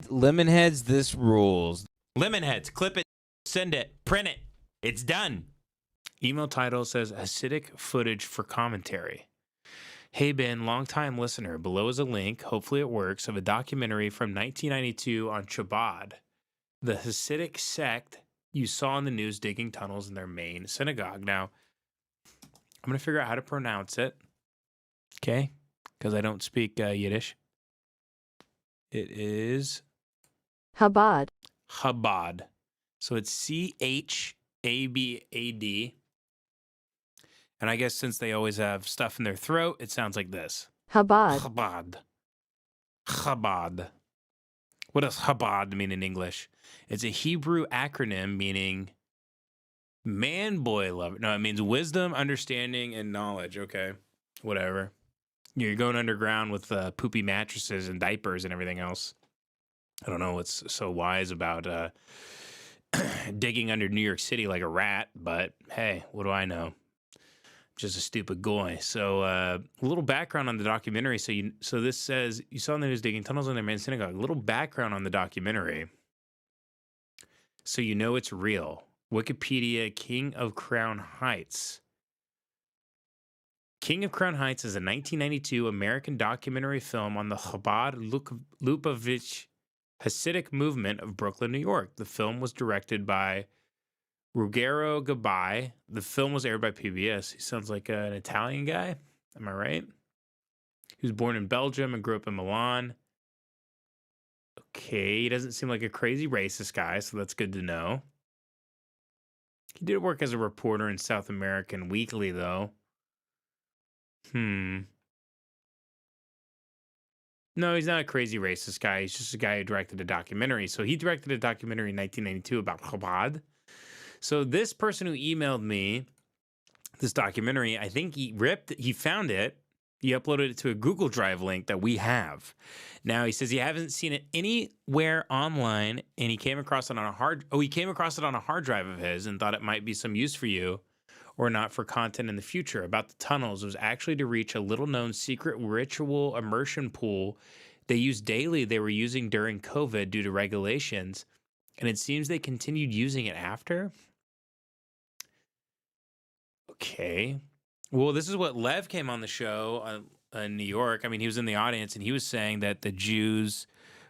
Lemonheads, this rules. Lemonheads, clip it, send it, print it. It's done. Email title says Hasidic footage for commentary. Hey Ben, long-time listener. Below is a link, hopefully it works, of a documentary from 1992 on Chabad, the Hasidic sect you saw in the news digging tunnels in their main synagogue. Now, I'm going to figure out how to pronounce it, okay? Because I don't speak Yiddish. It is Chabad. Chabad. So it's Chabad. And I guess since they always have stuff in their throat, it sounds like this. Chabad. Chabad. Chabad. What does Chabad mean in English? It's a Hebrew acronym meaning man, boy, lover. No, it means wisdom, understanding, and knowledge. Okay, whatever. You're going underground with poopy mattresses and diapers and everything else. I don't know what's so wise about digging under New York City like a rat, but hey, what do I know? Just a stupid goy. So a little background on the documentary. So this says, you saw in the news digging tunnels in their main synagogue. A little background on the documentary. So you know it's real. Wikipedia, King of Crown Heights. King of Crown Heights is a 1992 American documentary film on the Chabad-Lubavitch Hasidic movement of Brooklyn, New York. The film was directed by Ruggero Gabay. The film was aired by PBS. He sounds like an Italian guy. Am I right? He was born in Belgium and grew up in Milan. Okay, he doesn't seem like a crazy racist guy, so that's good to know. He did work as a reporter in South American Weekly, though. No, he's not a crazy racist guy. He's just a guy who directed a documentary. So he directed a documentary in 1992 about Chabad. So this person who emailed me this documentary, I think he found it. He uploaded it to a Google Drive link that we have. Now he says he hasn't seen it anywhere online, and he came across it on a hard drive of his and thought it might be some use for you or not for content in the future. About the tunnels, it was actually to reach a little-known secret ritual immersion pool they use daily they were using during COVID due to regulations, and it seems they continued using it after. Okay. Well, this is what Lev came on the show in New York. I mean, he was in the audience, and he was saying that the Jews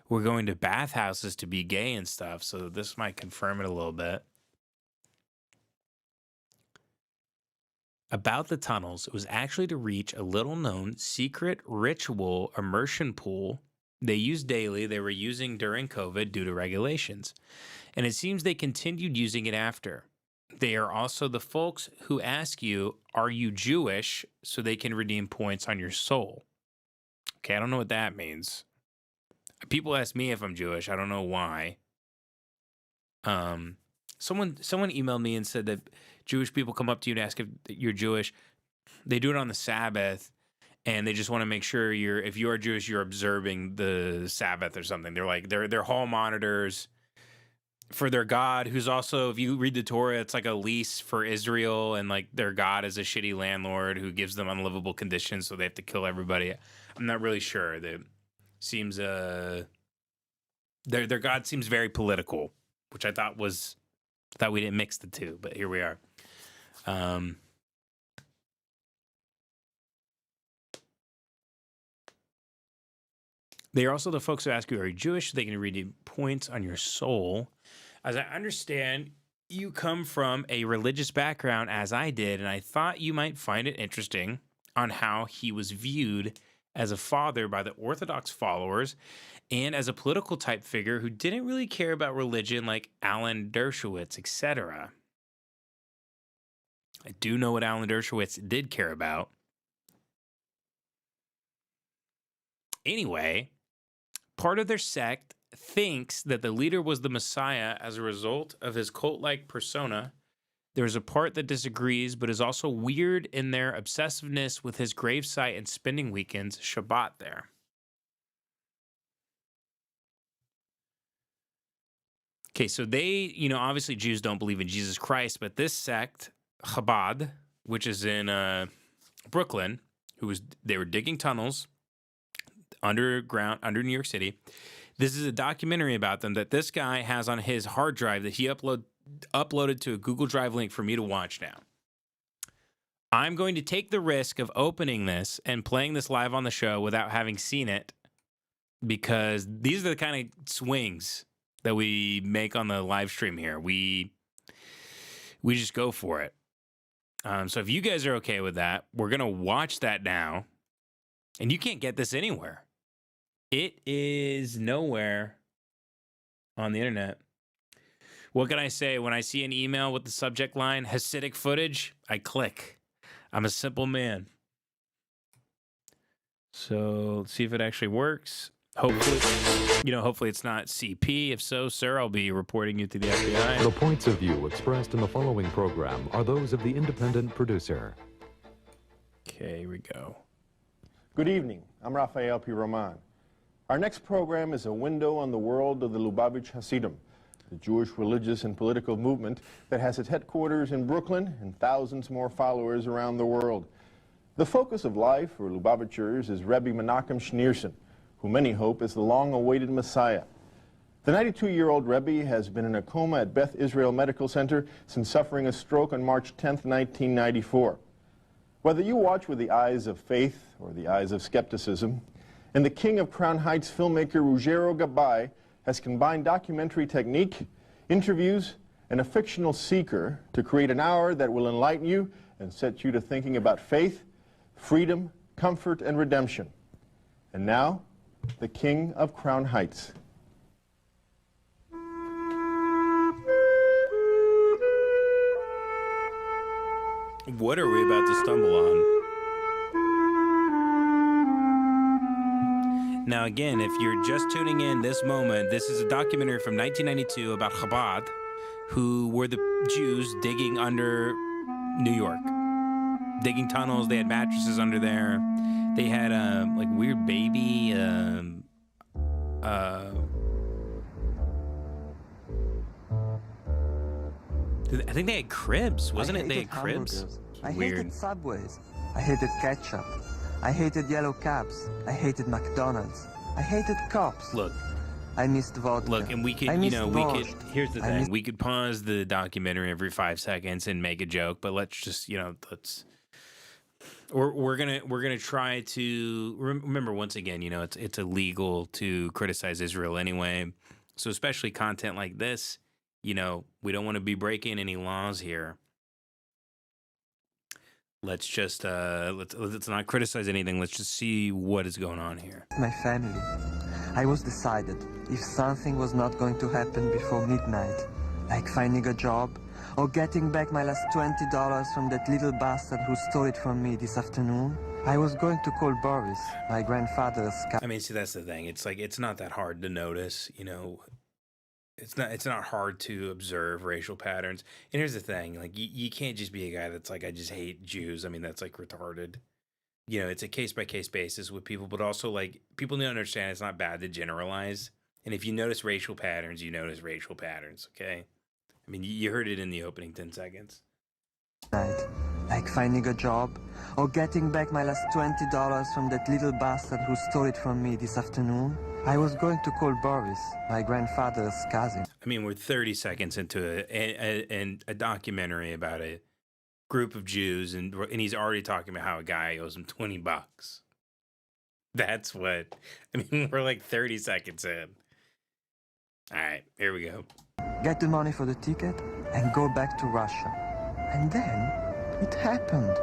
were going to bathhouses to be gay and stuff, so this might confirm it a little bit. About the tunnels, it was actually to reach a little-known secret ritual immersion pool they use daily they were using during COVID due to regulations. And it seems they continued using it after. They are also the folks who ask you, are you Jewish, so they can redeem points on your soul. Okay, I don't know what that means. People ask me if I'm Jewish. I don't know why. Someone emailed me and said that Jewish people come up to you and ask if you're Jewish. They do it on the Sabbath, and they just want to make sure if you are Jewish, you're observing the Sabbath or something. They're like they're hall monitors for their God, who's also, if you read the Torah, it's like a lease for Israel, and like their God is a shitty landlord who gives them unlivable conditions, so they have to kill everybody. I'm not really sure. That seems their God seems very political, which I thought we didn't mix the two, but here we are. They are also the folks who ask you, are you Jewish? So they can redeem points on your soul. As I understand, you come from a religious background, as I did, and I thought you might find it interesting on how he was viewed as a father by the Orthodox followers and as a political type figure who didn't really care about religion like Alan Dershowitz, etc. I do know what Alan Dershowitz did care about. Anyway, part of their sect thinks that the leader was the Messiah as a result of his cult-like persona. There's a part that disagrees, but is also weird in their obsessiveness with his gravesite and spending weekends Shabbat there. Okay, so they, obviously Jews don't believe in Jesus Christ, but this sect, Chabad, which is in Brooklyn, they were digging tunnels underground, under New York City. This is a documentary about them that this guy has on his hard drive that he uploaded to a Google Drive link for me to watch now. I'm going to take the risk of opening this and playing this live on the show without having seen it, because these are the kind of swings that we make on the live stream here. We just go for it. So if you guys are okay with that, we're going to watch that now. And you can't get this anywhere. It is nowhere on the internet. What can I say? When I see an email with the subject line, Hasidic footage, I click. I'm a simple man. So let's see if it actually works. Hopefully it's not CP. If so, sir, I'll be reporting you to the FBI. The points of view expressed in the following program are those of the independent producer. Okay, here we go. Good evening. I'm Raphael P. Roman. Our next program is a window on the world of the Lubavitch Hasidim, the Jewish religious and political movement that has its headquarters in Brooklyn and thousands more followers around the world. The focus of life for Lubavitchers is Rebbe Menachem Schneerson, who many hope is the long-awaited Messiah. The 92-year-old Rebbe has been in a coma at Beth Israel Medical Center since suffering a stroke on March 10, 1994. Whether you watch with the eyes of faith or the eyes of skepticism, and the king of Crown Heights filmmaker Ruggiero Gabay has combined documentary technique, interviews, and a fictional seeker to create an hour that will enlighten you and set you to thinking about faith, freedom, comfort, and redemption. And now, the king of Crown Heights. What are we about to stumble on? Now, again, if you're just tuning in this moment, this is a documentary from 1992 about Chabad, who were the Jews digging under New York, digging tunnels. They had mattresses under there. They had like weird baby. I think they had cribs, wasn't it? They had cribs. I Weird. hated Subways. I hated ketchup. I hated yellow cabs. I hated McDonald's. I hated cops. Look, I missed vodka. Look, and we could, I you missed know, borscht. here's the I thing. missed- We could pause the documentary every 5 seconds and make a joke, but let's just, we're gonna try to remember once again, it's illegal to criticize Israel anyway. So especially content like this, we don't want to be breaking any laws here. Let's just let's not criticize anything. Let's just see what is going on here. My family. I was decided if something was not going to happen before midnight, like finding a job or getting back my last $20 from that little bastard who stole it from me this afternoon, I was going to call Boris, my grandfather's I mean, see, that's the thing. It's like it's not that hard to notice, It's not hard to observe racial patterns. And here's the thing, like you can't just be a guy that's like, I just hate Jews. I mean, that's like retarded. It's a case by case basis with people, but also like people need to understand it's not bad to generalize. And if you notice racial patterns, you notice racial patterns, okay? I mean, you heard it in the opening 10 seconds. night, like finding a job or getting back my last $20 from that little bastard who stole it from me this afternoon, I was going to call Boris, my grandfather's cousin. I mean, we're 30 seconds into a documentary about a group of Jews, and he's already talking about how a guy owes him $20. That's what, I mean, we're like 30 seconds in. All right, here we go. Get the money for the ticket and go back to Russia. And then it happened.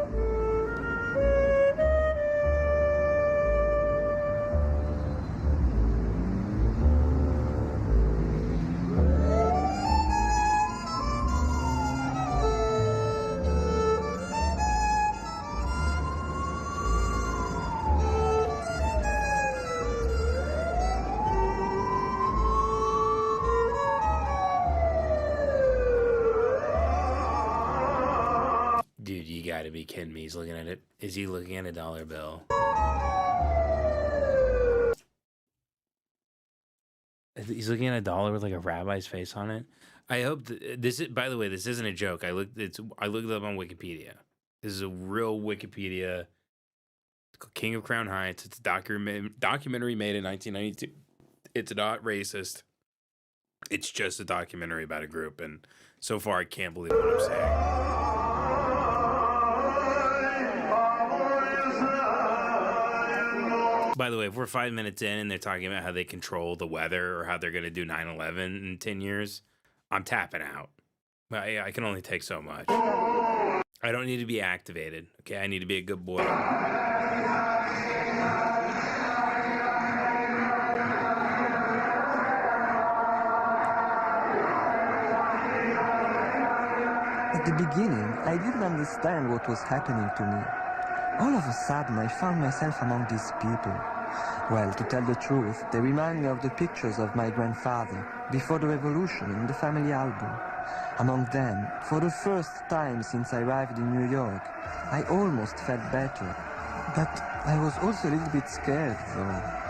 Dude, you gotta be kidding me. He's looking at it. Is he looking at a dollar bill? He's looking at a dollar with like a rabbi's face on it. I hope this is, by the way, this isn't a joke. I looked it up on Wikipedia. This is a real Wikipedia. It's called King of Crown Heights. It's a documentary made in 1992. It's not racist. It's just a documentary about a group, and so far I can't believe what I'm saying. By the way, if we're 5 minutes in and they're talking about how they control the weather or how they're going to do 9/11 in 10 years, I'm tapping out. I can only take so much. I don't need to be activated. Okay, I need to be a good boy. At the beginning, I didn't understand what was happening to me. All of a sudden, I found myself among these people. Well, to tell the truth, they remind me of the pictures of my grandfather before the revolution in the family album. Among them, for the first time since I arrived in New York, I almost felt better. But I was also a little bit scared, though.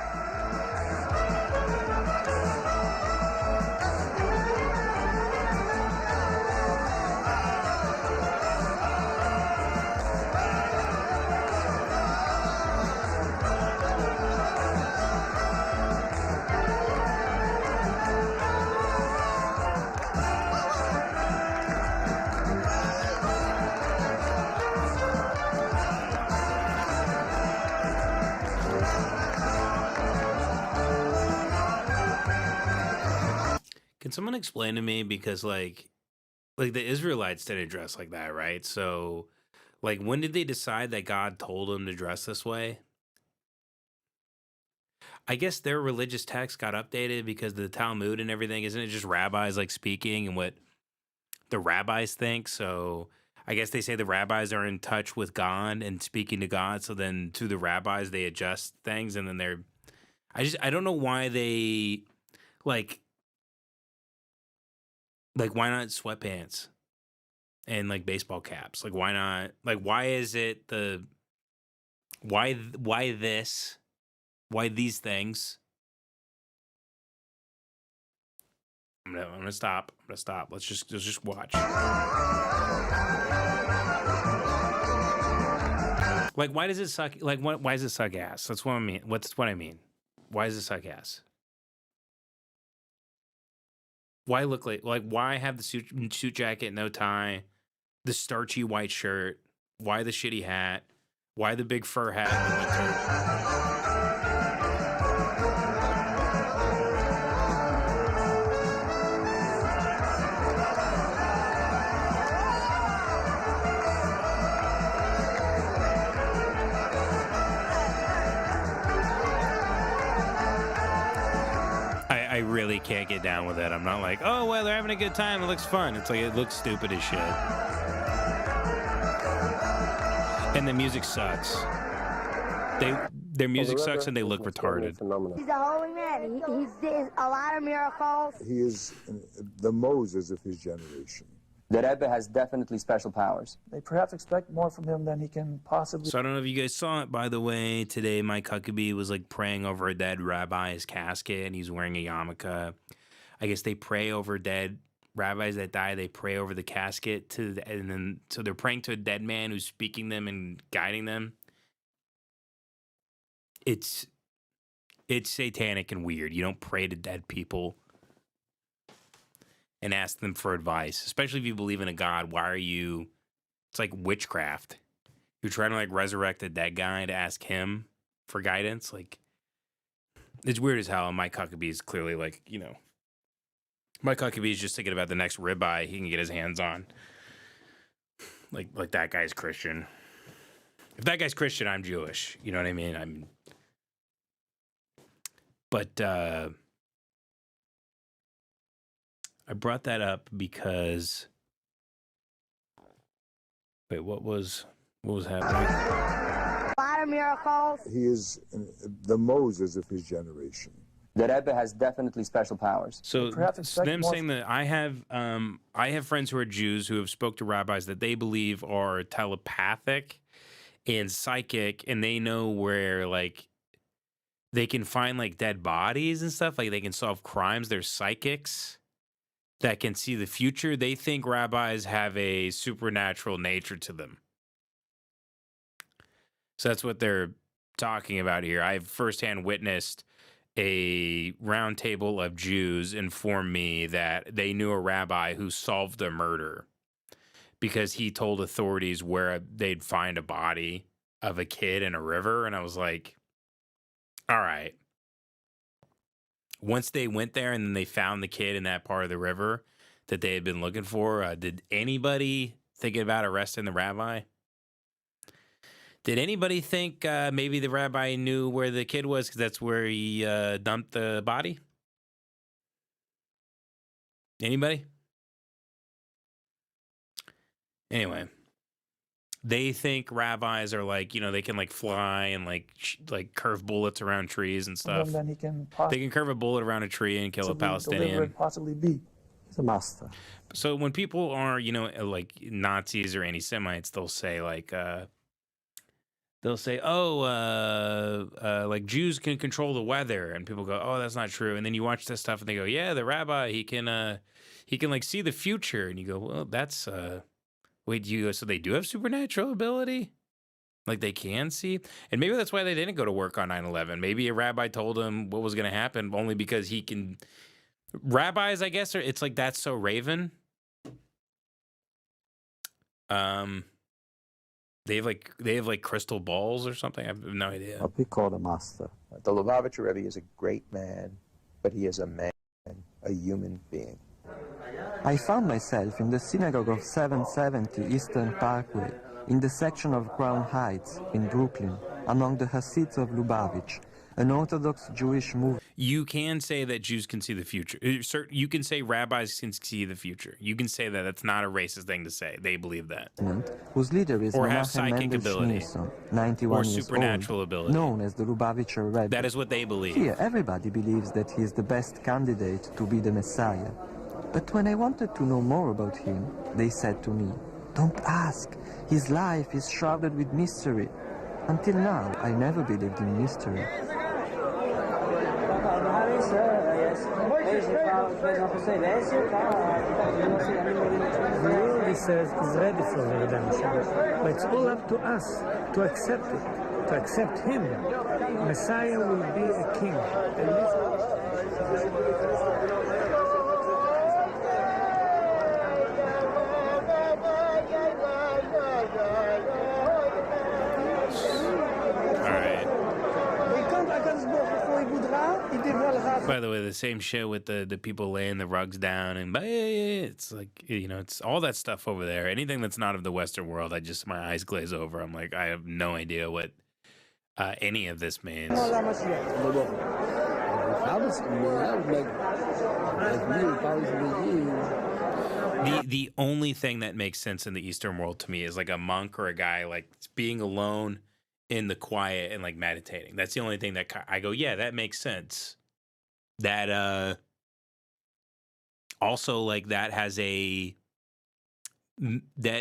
Can someone explain to me, because like the Israelites didn't dress like that, right? So like when did they decide that God told them to dress this way? I guess their religious text got updated because of the Talmud and everything. Isn't it just rabbis like speaking and what the rabbis think? So I guess they say the rabbis are in touch with God and speaking to God. So then to the rabbis, they adjust things, and then I don't know why they like why not sweatpants and like baseball caps? Like why not? Like why is it why these things? I'm gonna stop. Let's just watch. Like why does it suck? Like why does it suck ass? That's what I mean. What's what I mean? Why does it suck ass? Why look like why have the suit jacket, no tie, the starchy white shirt? Why the shitty hat? Why the big fur hat in the I really can't get down with it. I'm not like, oh, well, they're having a good time. It looks fun. It's like, it looks stupid as shit. And the music sucks. Their music sucks and they look retarded. He's a holy man. He did a lot of miracles. He is the Moses of his generation. The Rebbe has definitely special powers. They perhaps expect more from him than he can possibly. So I don't know if you guys saw it, by the way. Today, Mike Huckabee was like praying over a dead rabbi's casket, and he's wearing a yarmulke. I guess they pray over dead rabbis that die. They pray over the casket and then so they're praying to a dead man who's speaking them and guiding them. It's satanic and weird. You don't pray to dead people and ask them for advice, especially if you believe in a God. Why are you? It's like witchcraft. You're trying to like resurrect a dead guy to ask him for guidance. Like, it's weird as hell. And Mike Huckabee is clearly like, you know, Mike Huckabee is just thinking about the next ribeye he can get his hands on. Like that guy's Christian. If that guy's Christian, I'm Jewish. You know what I mean? But I brought that up because wait, what was happening? A lot of miracles. He is the Moses of his generation. The Rebbe has definitely special powers. So Perhaps them saying that I have friends who are Jews who have spoke to rabbis that they believe are telepathic and psychic, and they know where like they can find like dead bodies and stuff. Like they can solve crimes. They're psychics that can see the future. They think rabbis have a supernatural nature to them. So that's what they're talking about here. I've firsthand witnessed a round table of Jews informed me that they knew a rabbi who solved a murder because he told authorities where they'd find a body of a kid in a river. And I was like, all right. Once they went there and then they found the kid in that part of the river that they had been looking for, did anybody think about arresting the rabbi? Did anybody think maybe the rabbi knew where the kid was because that's where he dumped the body? Anybody? Anyway, they think rabbis are like, you know, they can like fly and like curve bullets around trees and stuff. Then he can They can curve a bullet around a tree and kill a Palestinian. Possibly be. He's a master. So when people are, you know, like Nazis or anti-Semites, they'll say like, like Jews can control the weather, and people go, oh, that's not true. And then you watch this stuff and they go, yeah, the rabbi, he can like see the future. And you go, well, that's, wait, so they do have supernatural ability? Like they can see? And maybe that's why they didn't go to work on 9/11. Maybe a rabbi told them what was going to happen only because he can. Rabbis, I guess, it's like that's so Raven. They have like crystal balls or something. I have no idea. What we call a master. The Lubavitch Rebbe is a great man, but he is a man, a human being. I found myself in the synagogue of 770 Eastern Parkway, in the section of Crown Heights in Brooklyn, among the Hasids of Lubavitch, an Orthodox Jewish movement. You can say that Jews can see the future. You can say rabbis can see the future. You can say that. That's not a racist thing to say. They believe that. Whose leader is or have Menachem psychic Mendel ability. Schneerson, 91 or years supernatural old, ability. known as the Lubavitcher Rebbe. That is what they believe. Here, everybody believes that he is the best candidate to be the Messiah. But when I wanted to know more about him, they said to me, don't ask. His life is shrouded with mystery. Until now, I never believed in mystery. He says is ready for the redemption. But it's all up to us to accept it, to accept him. Messiah will be a king. By the way, the same shit with the people laying the rugs down and it's like, you know, it's all that stuff over there. Anything that's not of the Western world, my eyes glaze over. I'm like, I have no idea what any of this means. The only thing that makes sense in the Eastern world to me is like a monk or a guy like being alone in the quiet and like meditating. That's the only thing that I go, yeah, that makes sense. That also like that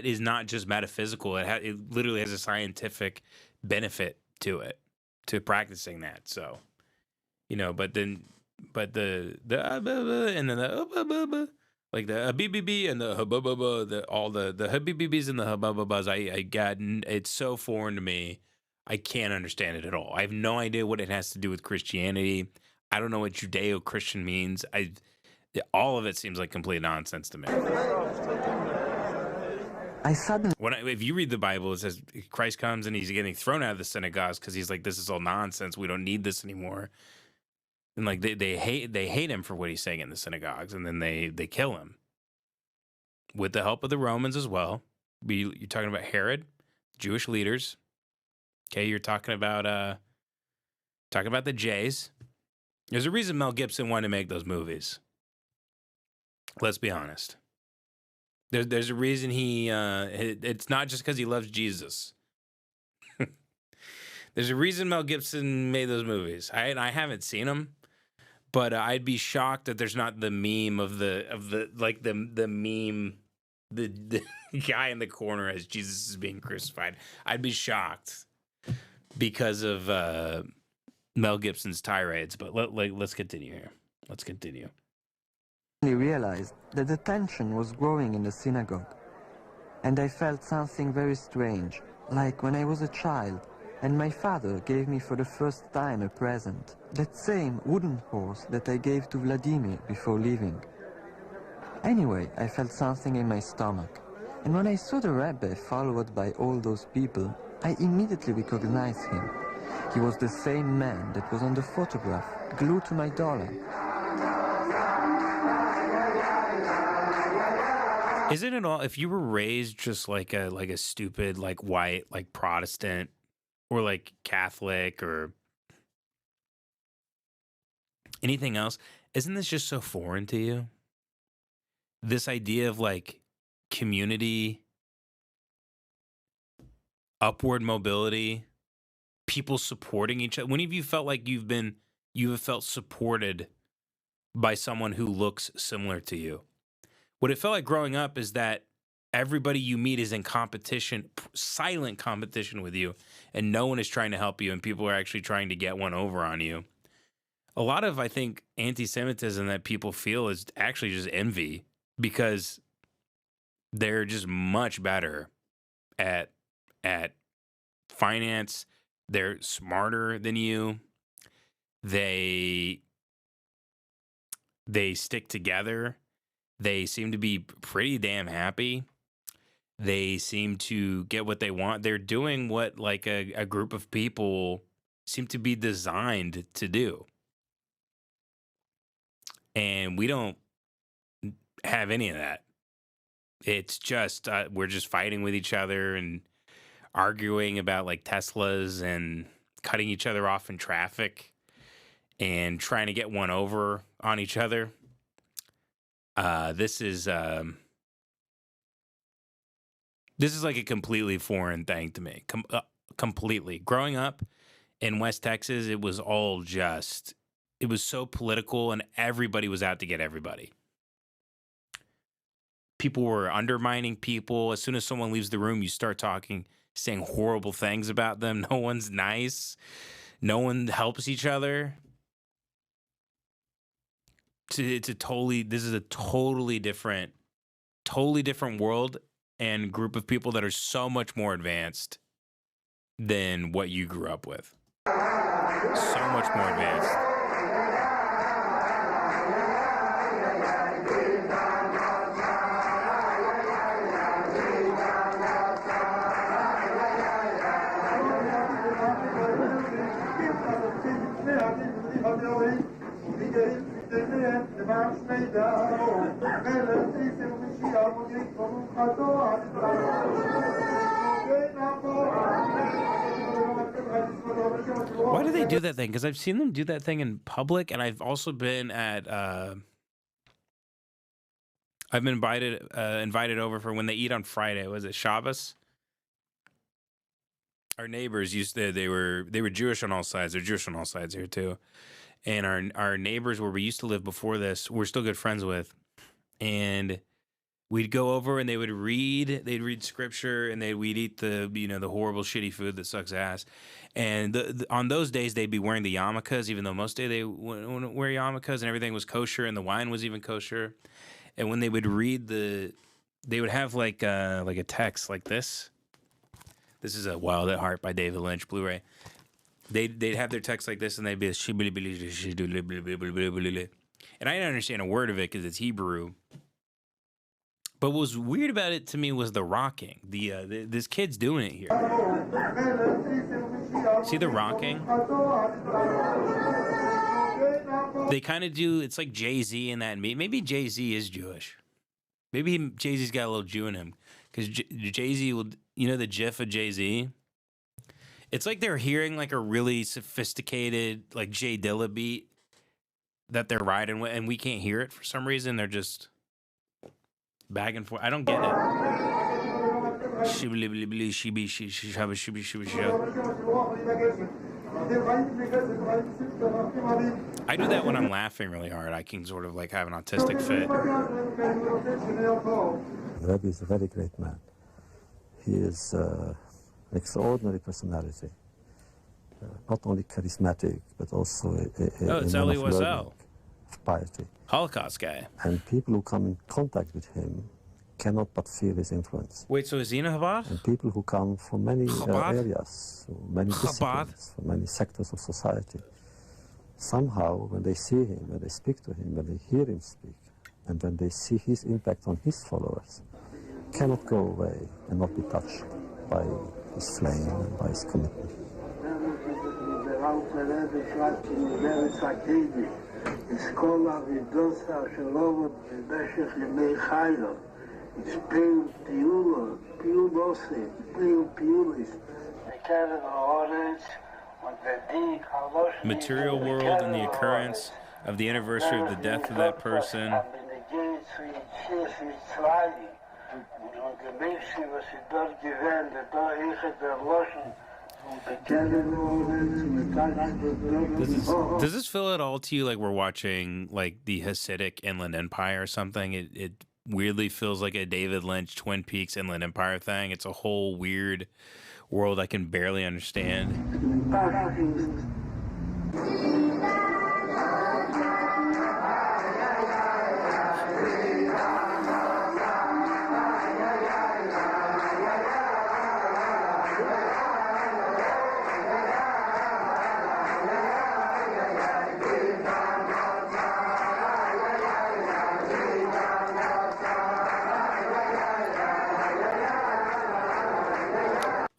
is not just metaphysical. It literally has a scientific benefit to it, to practicing that. So, you know, but the and then the like the BBB and the all the HBBs and the HBBs. I got it's so foreign to me. I can't understand it at all. I have no idea what it has to do with Christianity. I don't know what Judeo-Christian means. All of it seems like complete nonsense to me. If you read the Bible, it says Christ comes and he's getting thrown out of the synagogues because he's like, this is all nonsense. We don't need this anymore. And like they hate him for what he's saying in the synagogues, and then they kill him with the help of the Romans as well. You're talking about Herod, Jewish leaders. Okay, you're talking about the Jays. There's a reason Mel Gibson wanted to make those movies. Let's be honest. There's a reason it's not just because he loves Jesus. There's a reason Mel Gibson made those movies. I haven't seen them, but I'd be shocked that there's not the meme of the meme, the guy in the corner as Jesus is being crucified. I'd be shocked because of Mel Gibson's tirades, but let's continue here. Let's continue. I realized that the tension was growing in the synagogue, and I felt something very strange, like when I was a child, and my father gave me for the first time a present, that same wooden horse that I gave to Vladimir before leaving. Anyway, I felt something in my stomach, and when I saw the Rebbe followed by all those people, I immediately recognized him. He was the same man that was on the photograph, glued to my dollar. Isn't it all, if you were raised just like a stupid, like white, like Protestant, or like Catholic, or anything else, isn't this just so foreign to you? This idea of like community, upward mobility, people supporting each other. When have you felt like you have felt supported by someone who looks similar to you? What it felt like growing up is that everybody you meet is in competition, silent competition with you, and no one is trying to help you, and people are actually trying to get one over on you. A lot of, I think, anti-Semitism that people feel is actually just envy, because they're just much better at finance. They're smarter than you. They stick together. They seem to be pretty damn happy. They seem to get what they want. They're doing what like a group of people seem to be designed to do. And we don't have any of that. It's just we're just fighting with each other and arguing about like Teslas and cutting each other off in traffic and trying to get one over on each other. This is like a completely foreign thing to me. Completely. Growing up in West Texas, it was so political, and everybody was out to get everybody. People were undermining people. As soon as someone leaves the room, you start saying horrible things about them. No one's nice. No one helps each other. This is a totally different world and group of people that are so much more advanced than what you grew up with. So much more advanced. Why do they do that thing? Because I've seen them do that thing in public, and I've also been at I've been invited over for when they eat on Friday. Was it Shabbos? Our neighbors they were Jewish on all sides. They're Jewish on all sides here too. And our neighbors where we used to live before this, we're still good friends with. And we'd go over and they'd read scripture, and we'd eat the horrible shitty food that sucks ass. And on those days they'd be wearing the yarmulkes, even though most days they wouldn't wear yarmulkes, and everything was kosher and the wine was even kosher. And when they would read they would have like a text like this. This is a Wild at Heart by David Lynch Blu-ray. They'd have their text like this, and they'd be and I didn't understand a word of it because it's Hebrew. But what was weird about it to me was the rocking. This kid's doing it here. See the rocking? They kind of do. It's like Jay-Z and that. Maybe Jay-Z is Jewish. Maybe Jay-Z's got a little Jew in him, because Jay-Z will. You know the GIF of Jay-Z? It's like they're hearing like a really sophisticated like Jay Dilla beat that they're riding with, and we can't hear it for some reason. They're just back and forth. I don't get it. I do that when I'm laughing really hard. I can sort of like have an autistic fit. Rebbe is a very great man. He is an extraordinary personality, not only charismatic, but also it's Elie Wiesel, piety. Holocaust guy. And people who come in contact with him cannot but feel his influence. Wait, so is he in a Chabad? And people who come from many areas, many disciplines, from many sectors of society, somehow when they see him, when they speak to him, when they hear him speak, and when they see his impact on his followers, cannot go away and not be touched by his flame and by his commitment. Material world and the occurrence of the anniversary of the death of that person. Does this feel at all to you like we're watching like the Hasidic Inland Empire or something? It weirdly feels like a David Lynch Twin Peaks Inland Empire thing. It's a whole weird world I can barely understand.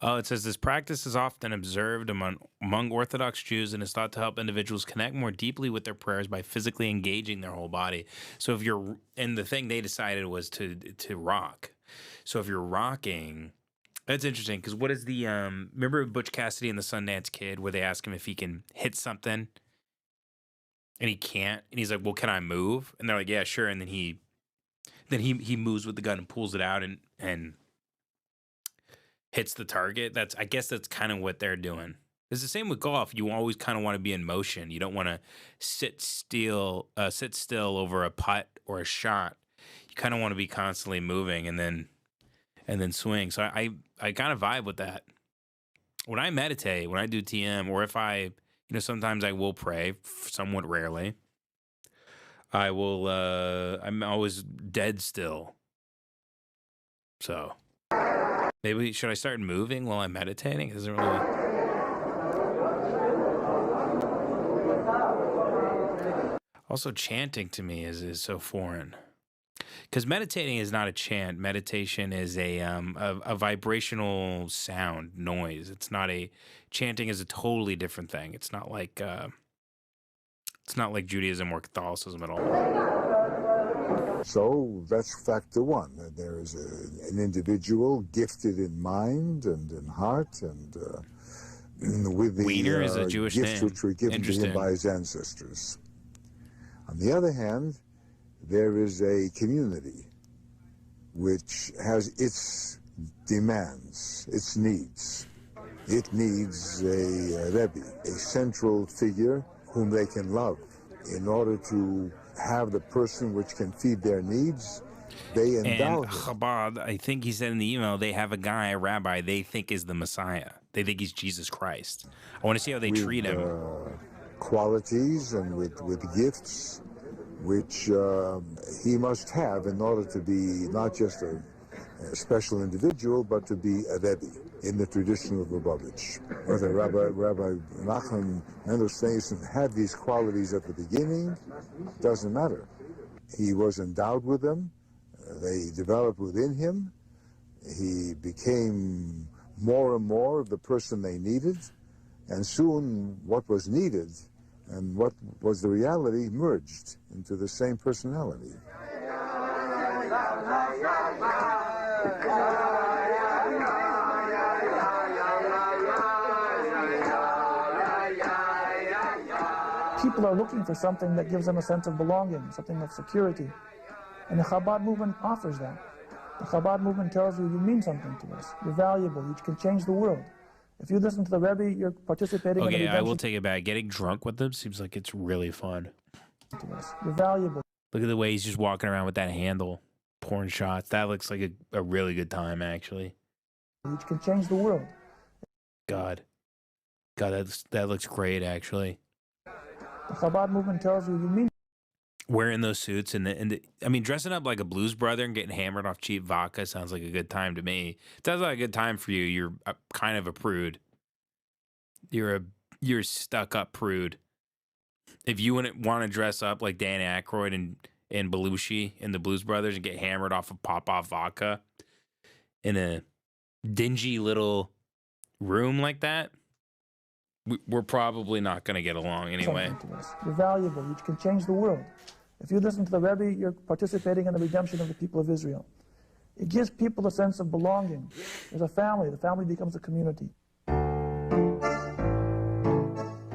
Oh, it says this practice is often observed among Orthodox Jews and is thought to help individuals connect more deeply with their prayers by physically engaging their whole body. So if you're, and the thing they decided was to rock. So if you're rocking, that's interesting because what is the, remember Butch Cassidy and the Sundance Kid where they ask him if he can hit something and he can't? And he's like, well, can I move? And they're like, yeah, sure. And then he moves with the gun and pulls it out and hits the target. I guess that's kind of what they're doing. It's the same with golf. You always kind of want to be in motion. You don't want to sit still over a putt or a shot. You kind of want to be constantly moving and then swing. So I kind of vibe with that. When I meditate, when I do TM, or if I, sometimes I will pray, somewhat rarely. I will. I'm always dead still. So. Maybe should I start moving while I'm meditating? It doesn't really. Also, chanting to me is so foreign. Because meditating is not a chant. Meditation is a vibrational sound, noise. It's not a chanting is a totally different thing. It's not like Judaism or Catholicism at all. So that's factor one. There is an individual gifted in mind and in heart and with the Wiener is a Jewish gifts name. which were given to him by his ancestors. On the other hand, there is a community which has its demands, its needs. It needs a Rebbe, a central figure whom they can love in order to have the person which can feed their needs. They endow And him. Chabad, I think he said in the email, they have a guy, a rabbi, they think is the Messiah. They think he's Jesus Christ. I want to see how they treat him. Qualities and with gifts which he must have in order to be not just a special individual, but to be a Rebbe in the tradition of Lubavitch. Whether Rabbi Nachman Mendelssohn had these qualities at the beginning, doesn't matter. He was endowed with them. They developed within him. He became more and more of the person they needed, and soon what was needed and what was the reality merged into the same personality. People are looking for something that gives them a sense of belonging, something of security. And the Chabad movement offers that. The Chabad movement tells you mean something to us. You're valuable. You can change the world. If you listen to the Rebbe, you're participating in the Okay, I will redemption. take it back. Getting drunk with them seems like it's really fun. You're valuable. Look at the way he's just walking around with that handle, pouring shots. That looks like a really good time, actually. You can change the world. God, that looks great, actually. The Chabad movement tells you mean. wearing those suits and I mean, dressing up like a blues brother and getting hammered off cheap vodka sounds like a good time to me. It sounds like a good time for you. You're kind of a prude. You're a stuck-up prude. If you wouldn't want to dress up like Dan Aykroyd and Belushi and the Blues Brothers and get hammered off of pop-off vodka in a dingy little room like that, we're probably not going to get along anyway. You're valuable. You can change the world. If you listen to the Rebbe, you're participating in the redemption of the people of Israel. It gives people a sense of belonging. There's a family. The family becomes a community.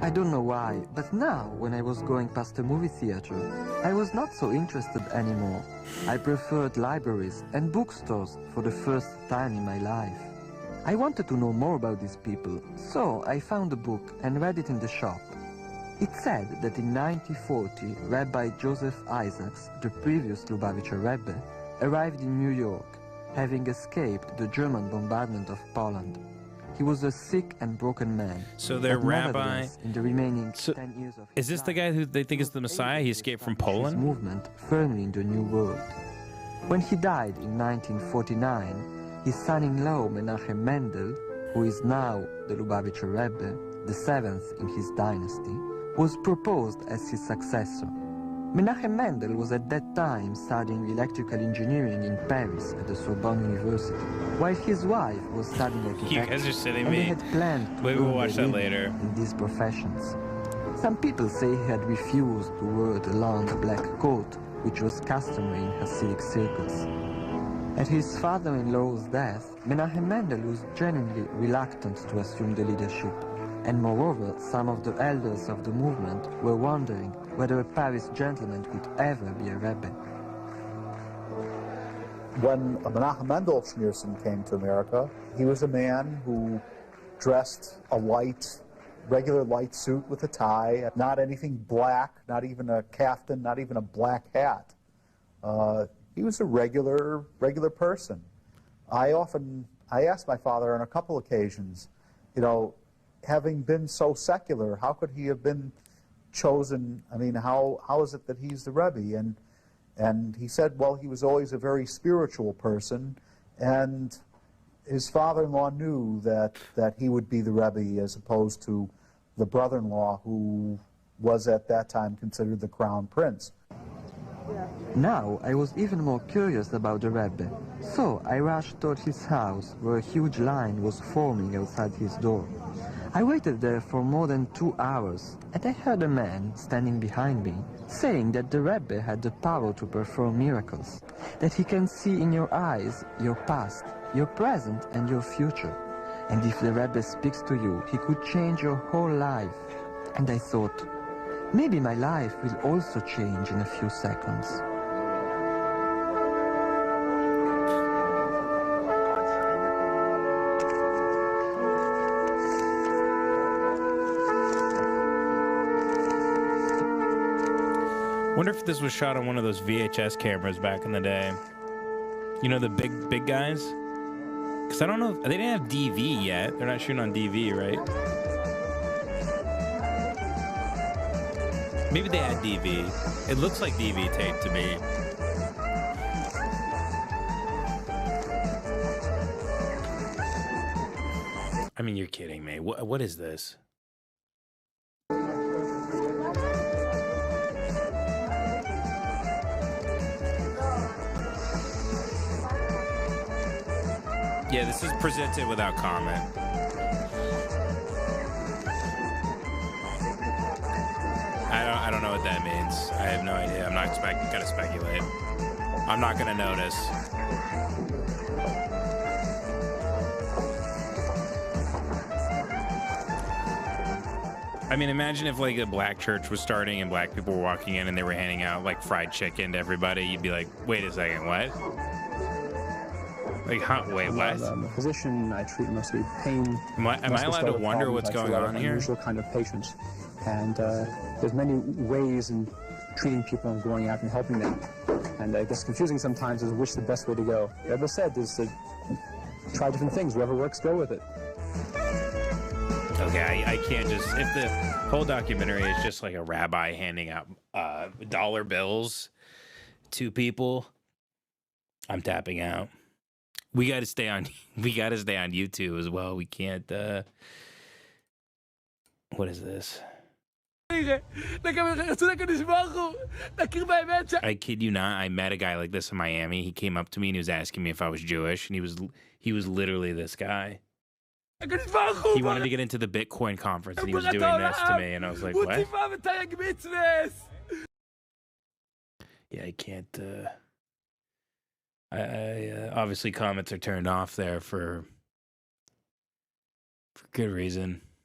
I don't know why, but now, when I was going past a movie theater, I was not so interested anymore. I preferred libraries and bookstores for the first time in my life. I wanted to know more about these people, so I found a book and read it in the shop. It said that in 1940, Rabbi Joseph Isaacs, the previous Lubavitcher Rebbe, arrived in New York, having escaped the German bombardment of Poland. He was a sick and broken man. So their rabbi, in the remaining 10 years of is this the guy who they think is the Messiah? He escaped from Poland? His movement firmly in the New World. When he died in 1949, his son-in-law Menachem Mendel, who is now the Lubavitcher Rebbe, the seventh in his dynasty, was proposed as his successor. Menachem Mendel was at that time studying electrical engineering in Paris at the Sorbonne University, while his wife was studying architecture. You guys are sitting and me. they had planned to Maybe we'll watch that later. In these professions. Some people say he had refused to wear the long black coat, which was customary in Hasidic circles. At his father-in-law's death, Menachem Mendel was genuinely reluctant to assume the leadership, and moreover, some of the elders of the movement were wondering whether a Paris gentleman could ever be a Rebbe. When Menachem Mendel Schneerson came to America, he was a man who dressed a regular light suit with a tie, not anything black, not even a kaftan, not even a black hat. He was a regular person. I asked my father on a couple occasions, you know, having been so secular, how could he have been chosen? I mean, how is it that he's the Rebbe? And he said, well, he was always a very spiritual person, and his father-in-law knew that he would be the Rebbe as opposed to the brother-in-law who was at that time considered the crown prince. Now I was even more curious about the Rebbe, so I rushed toward his house where a huge line was forming outside his door. I waited there for more than 2 hours, and I heard a man standing behind me saying that the Rebbe had the power to perform miracles, that he can see in your eyes your past, your present and your future, and if the Rebbe speaks to you, he could change your whole life. And I thought, maybe my life will also change in a few seconds. Wonder if this was shot on one of those VHS cameras back in the day. You know, the big guys? Because I don't know, they didn't have DV yet. They're not shooting on DV, right? Maybe they had DV. It looks like DV tape to me. I mean, you're kidding me. What is this? Yeah, this is presented without comment. I don't know what that means. I have no idea. I'm not gonna speculate. I'm not gonna notice. I mean, imagine if like a black church was starting and black people were walking in and they were handing out like fried chicken to everybody. You'd be like, wait a second, what? Like, wait, what? I'm a physician. I treat mostly pain. Am I allowed to wonder what's going on here? Unusual kind of patients, and there's many ways in treating people and going out and helping them. And I guess confusing sometimes is which the best way to go. Rebbe said is to try different things. Whatever works, go with it. Okay, I can't just, if the whole documentary is just like a rabbi handing out dollar bills to people, I'm tapping out. We got to stay on YouTube as well. We can't, what is this? I kid you not, I met a guy like this in Miami. He came up to me and he was asking me if I was Jewish, and he was literally this guy. He wanted to get into the Bitcoin conference, and he was doing this to me, and I was like, what? Yeah, I can't, obviously comments are turned off there for good reason.